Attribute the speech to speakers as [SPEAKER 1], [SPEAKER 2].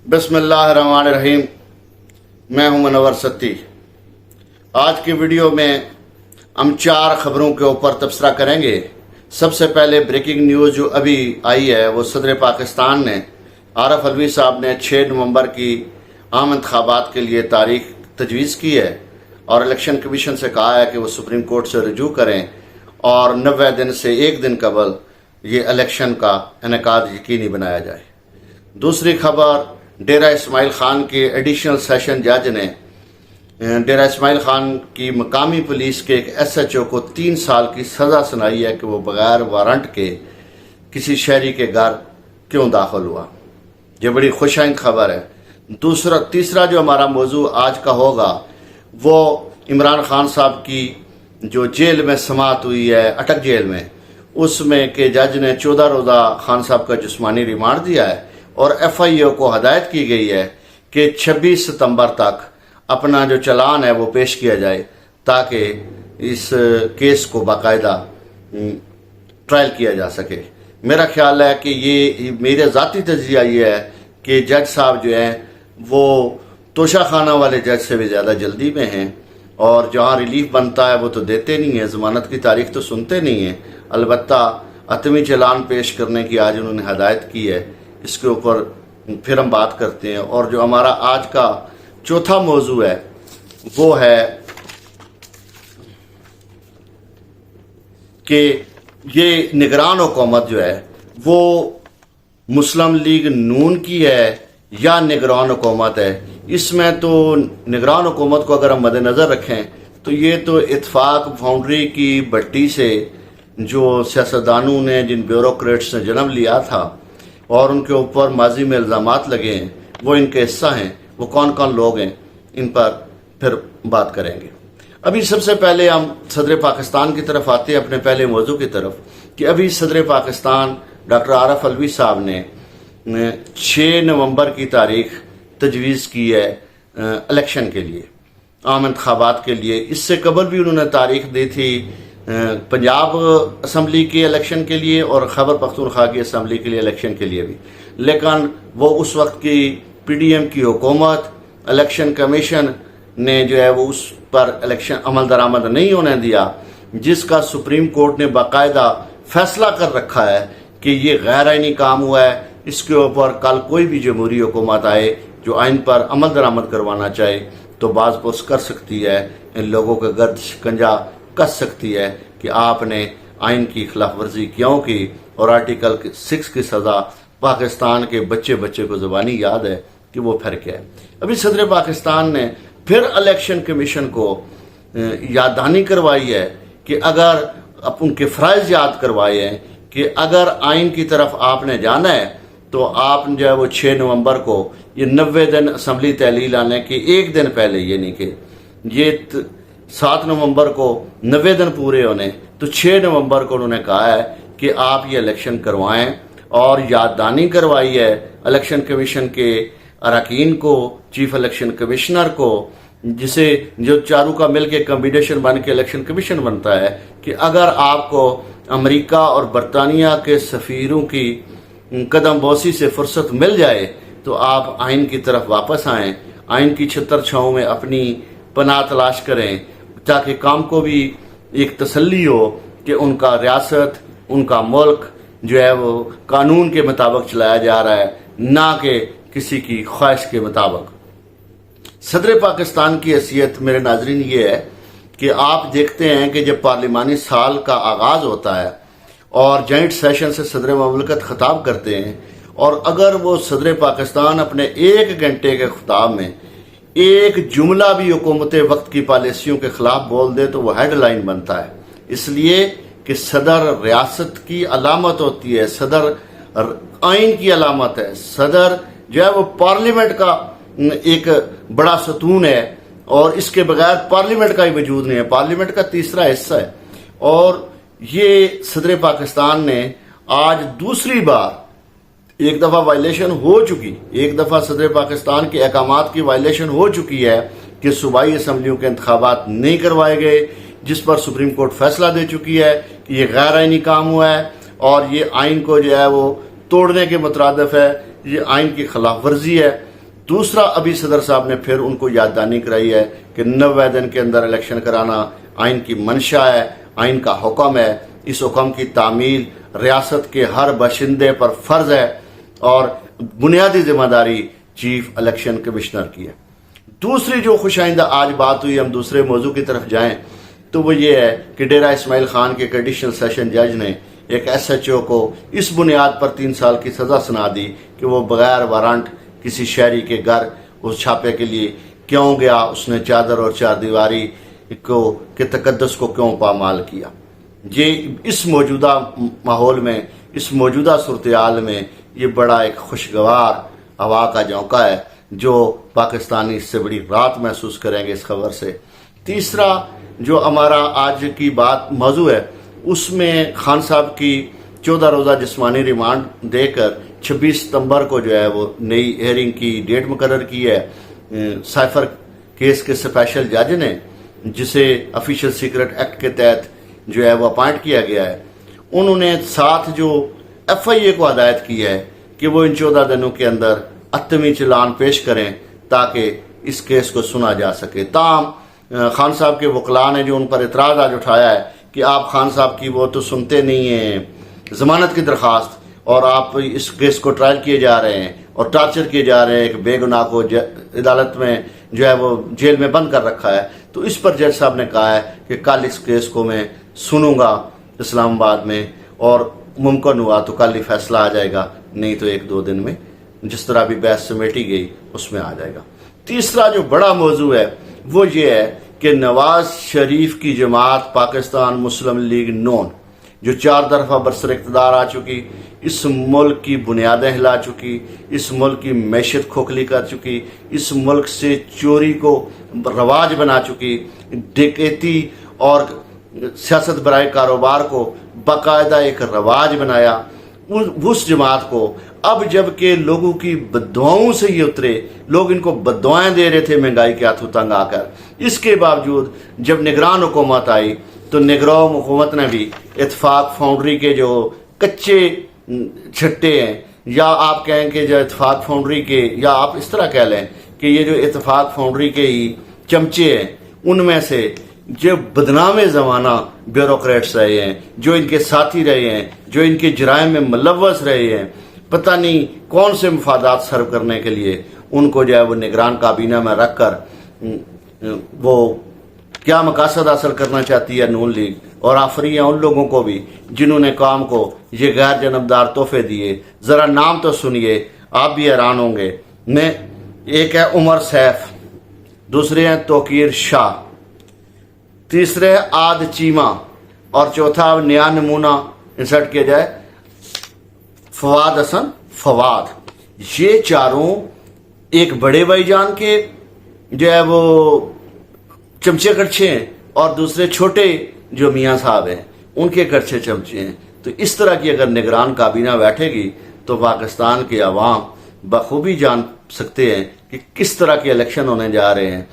[SPEAKER 1] बिस्मिल्लाहिर्रहमानिर्रहीम। मैं हूं मुनव्वर सत्ती। आज की वीडियो में हम 4 खबरों के ऊपर तबसरा करेंगे। सबसे पहले ब्रेकिंग न्यूज़ जो अभी आई है वो सदर पाकिस्तान ने आरिफ अलवी साहब ने 6 नवंबर की आम इंतखाबात के लिए तारीख तजवीज़ की है और इलेक्शन कमीशन से कहा है कि वो सुप्रीम कोर्ट से रजू करें और 90 दिन से 1 दिन कबल ये इलेक्शन का इनेकाद यकीनी बनाया जाए। दूसरी खबर, डेरा इस्माइल खान के एडिशनल सेशन जज ने डेरा इस्माइल खान की मकामी पुलिस के एक SHO को 3 साल की सज़ा सुनाई है कि वो बगैर वारंट के किसी शहरी के घर क्यों दाखिल हुआ। ये बड़ी खुशाइन खबर है। तीसरा जो हमारा मौजू आज का होगा वो इमरान खान साहब की जो जेल में समाअत हुई है, अटक जेल में, उसमें के जज ने 14 रोज़ा खान साहब का जिस्मानी रिमांड दिया है और FIO को हदायत की गई है कि 26 सितंबर तक अपना जो चालान है वो पेश किया जाए ताकि इस केस को बाकायदा ट्रायल किया जा सके। मेरा ख्याल है कि ये मेरा ज़ाती तजिया ये है कि जज साहब जो हैं वो तोशा खाना वाले जज से भी ज़्यादा जल्दी में हैं और जहाँ रिलीफ बनता है वो तो देते नहीं है, ज़मानत की तारीख तो सुनते नहीं हैं। अलबत्ता अतमी चालान पेश करने की आज उन्होंने हदायत की है, इसके ऊपर फिर हम बात करते हैं। और जो हमारा आज का चौथा मौजू है वो है कि ये निगरान हुकूमत जो है वो मुस्लिम लीग नून की है या निगरान हुकूमत है। इसमें तो निगरान हुकूमत को अगर हम मद्देनज़र रखें तो ये तो इत्तेफाक बाउंड्री की भट्टी से जो सियासतदानों ने, जिन ब्यूरोक्रेट्स ने जन्म लिया था और उनके ऊपर माजी में इल्ज़ामात लगे हैं, वो इनके हिस्सा हैं। वो कौन कौन लोग हैं इन पर फिर बात करेंगे। अभी सबसे पहले हम सदर पाकिस्तान की तरफ आते हैं, अपने पहले मौजू की तरफ, कि अभी सदर पाकिस्तान डॉक्टर आरिफ अलवी साहब ने 6 नवंबर की तारीख तजवीज़ की है इलेक्शन के लिए, आम इंतखाबात के लिए। इससे कबल भी उन्होंने तारीख दी थी पंजाब असम्बली के इलेक्शन के लिए और खैबर पख्तूनख्वा की असम्बली के लिए इलेक्शन के लिए भी, लेकिन वो उस वक्त की PDM की हुकूमत, इलेक्शन कमीशन ने जो है वो उस पर इलेक्शन अमल दरामद नहीं होने दिया, जिसका सुप्रीम कोर्ट ने बाकायदा फैसला कर रखा है कि ये गैर आइनी काम हुआ है। इसके ऊपर कल कोई भी जमहूरी हुकूमत आए जो आइन पर अमल दरामद करवाना चाहे तो बाज़पोश कर सकती है, इन लोगों के गर्द शिकंजा कस सकती है कि आपने आइन की खिलाफ वर्जी क्यों की। और आर्टिकल 6 की सज़ा पाकिस्तान के बच्चे बच्चे को ज़बानी याद है कि वो फिर क्या है। अभी सदर पाकिस्तान ने फिर इलेक्शन कमीशन को याददहानी करवाई है कि अगर उनके फ़राइज़ याद करवाए हैं कि अगर आइन की तरफ आपने जाना है तो आप जो है वो 6 नवंबर को ये 90 दिन असम्बली तहलील आने के 1 दिन पहले, ये नहीं कि ये 7 नवंबर को 90 दिन पूरे होने, तो 6 नवंबर को उन्होंने कहा है कि आप ये इलेक्शन करवाएं। और याददहानी करवाई है इलेक्शन कमीशन के अरकान को, चीफ इलेक्शन कमिश्नर को, जिसे जो चारों का मिल के कम्बिनेशन बन के इलेक्शन कमीशन बनता है, कि अगर आपको अमेरिका और बरतानिया के सफ़ीरों की कदम बोसी से फुर्सत मिल जाए तो आप आइन की तरफ वापस आएँ, आइन की छतर छाँव में अपनी पनाह तलाश करें, ताकि काम को भी एक तसल्ली हो कि उनका रियासत, उनका मुल्क जो है वो कानून के मुताबिक चलाया जा रहा है, ना कि किसी की ख्वाहिश के मुताबिक। सदर पाकिस्तान की हैसियत मेरे नाजरीन ये है कि आप देखते हैं कि जब पार्लिमानी साल का आगाज़ होता है और जॉइंट सेशन से सदर ममलकत खिताब करते हैं, और अगर वो सदर पाकिस्तान अपने 1 घंटे के खिताब में एक जुमला भी हुकूमत वक्त की पॉलिसियों के खिलाफ बोल दे तो वो हेडलाइन बनता है। इसलिए कि सदर रियासत की अलामत होती है, सदर आइन की अलामत है, सदर जो है वो पार्लियामेंट का एक बड़ा सतून है और इसके बगैर पार्लियामेंट का ही वजूद नहीं है, पार्लियामेंट का तीसरा हिस्सा है। और ये सदर पाकिस्तान ने आज दूसरी बार, एक दफ़ा वायलेशन हो चुकी, एक दफ़ा सदर पाकिस्तान के अहकामात की वायलेशन हो चुकी है कि सूबाई असम्बलियों के इंतखाबात नहीं करवाए गए, जिस पर सुप्रीम कोर्ट फैसला दे चुकी है कि ये गैर आइनी काम हुआ है और ये आइन को जो है वो तोड़ने के मुतरादिफ है, ये आइन की खिलाफ वर्जी है। دوسرا ابھی صدر صاحب نے پھر ان کو یاد دہانی کرائی ہے کہ 90 دن کے اندر الیکشن کرانا آئین کی منشا ہے، آئین کا حکم ہے، اس حکم کی تعمیل ریاست کے ہر باشندے پر فرض ہے اور بنیادی ذمہ داری چیف الیکشن کمشنر کی ہے۔ دوسری جو خوش آئندہ آج بات ہوئی، ہم دوسرے موضوع کی طرف جائیں تو وہ یہ ہے کہ ڈیرہ اسماعیل خان کے ایڈیشنل سیشن جج نے ایک SHO کو اس بنیاد پر 3 سال کی سزا سنا دی کہ وہ بغیر وارنٹ کسی شہری کے گھر اس چھاپے کے لیے کیوں گیا، اس نے چادر اور چار دیواری کے تقدس کو کیوں پامال کیا۔ یہ اس موجودہ ماحول میں، اس موجودہ صورتحال میں یہ بڑا ایک خوشگوار ہوا کا جھونکا ہے جو پاکستانی اس سے بڑی رات محسوس کریں گے اس خبر سے۔ تیسرا جو ہمارا آج کی بات موضوع ہے، اس میں خان صاحب کی 14 روزہ جسمانی ریمانڈ دے کر 26 ستمبر کو جو ہے وہ نئی ہیئرنگ کی ڈیٹ مقرر کی ہے۔ سائفر کیس کے اسپیشل جج نے، جسے آفیشل سیکرٹ ایکٹ کے تحت جو ہے وہ اپائنٹ کیا گیا ہے، انہوں نے ساتھ جو FIA کو ہدایت کی ہے کہ وہ ان 14 دنوں کے اندر حتمی چلان پیش کریں تاکہ اس کیس کو سنا جا سکے۔ تاہم خان صاحب کے وکلاء نے جو ان پر اعتراض آج اٹھایا ہے کہ آپ خان صاحب کی وہ تو سنتے نہیں ہیں ضمانت کی درخواست، اور آپ اس کیس کو ٹرائل کیے جا رہے ہیں اور ٹارچر کیے جا رہے ہیں، ایک بے گناہ کو عدالت میں جو ہے وہ جیل میں بند کر رکھا ہے۔ تو اس پر جج صاحب نے کہا ہے کہ کل اس کیس کو میں سنوں گا اسلام آباد میں، اور ممکن ہوا تو کل ہی فیصلہ آ جائے گا، نہیں تو 1-2 دن میں جس طرح بھی بحث سمیٹی گئی اس میں آ جائے گا۔ تیسرا جو بڑا موضوع ہے وہ یہ ہے کہ نواز شریف کی جماعت پاکستان مسلم لیگ نون، جو 4 دفعہ برسر اقتدار آ چکی، اس ملک کی بنیادیں ہلا چکی، اس ملک کی معیشت کھوکھلی کر چکی، اس ملک سے چوری کو رواج بنا چکی، ڈکیتی اور سیاست برائے کاروبار کو باقاعدہ ایک رواج بنایا، اس جماعت کو اب جب کہ لوگوں کی بددعاؤں سے یہ اترے، لوگ ان کو بددعائیں دے رہے تھے مہنگائی کے ہاتھوں تنگ آ کر، اس کے باوجود جب نگران حکومت آئی تو نگران حکومت نے بھی اتفاق فاؤنڈری کے جو کچے چھٹے ہیں، یا آپ کہیں کہ جو اتفاق فاؤنڈری کے، یا آپ اس طرح کہہ لیں کہ یہ جو اتفاق فاؤنڈری کے ہی چمچے ہیں، ان میں سے جو بدنام زمانہ بیوروکریٹس رہے ہیں، جو ان کے ساتھی رہے ہیں، جو ان کے جرائم میں ملوث رہے ہیں، پتہ نہیں کون سے مفادات سرو کرنے کے لیے ان کو جو ہے وہ نگران کابینہ میں رکھ کر وہ کیا مقاصد حاصل کرنا چاہتی ہے نون لیگ، اور آفری ہیں ان لوگوں کو بھی جنہوں نے کام کو یہ غیر جانبدار تحفے دیے۔ ذرا نام تو سنیے، آپ بھی حیران ہوں گے۔ ایک ہے عمر سیف، دوسرے ہیں توقیر شاہ، تیسرے ہے عاد چیمہ، اور چوتھا نیا نمونہ انسرٹ کیا جائے فواد حسن فواد۔ یہ چاروں ایک بڑے بھائی جان کے جو ہے وہ چمچے کڑچے ہیں، اور دوسرے چھوٹے جو میاں صاحب ہیں ان کے کڑچے چمچے ہیں۔ تو اس طرح کی اگر نگران کابینہ بیٹھے گی تو پاکستان کے عوام بخوبی جان سکتے ہیں کہ کس طرح کے الیکشن ہونے جا رہے ہیں۔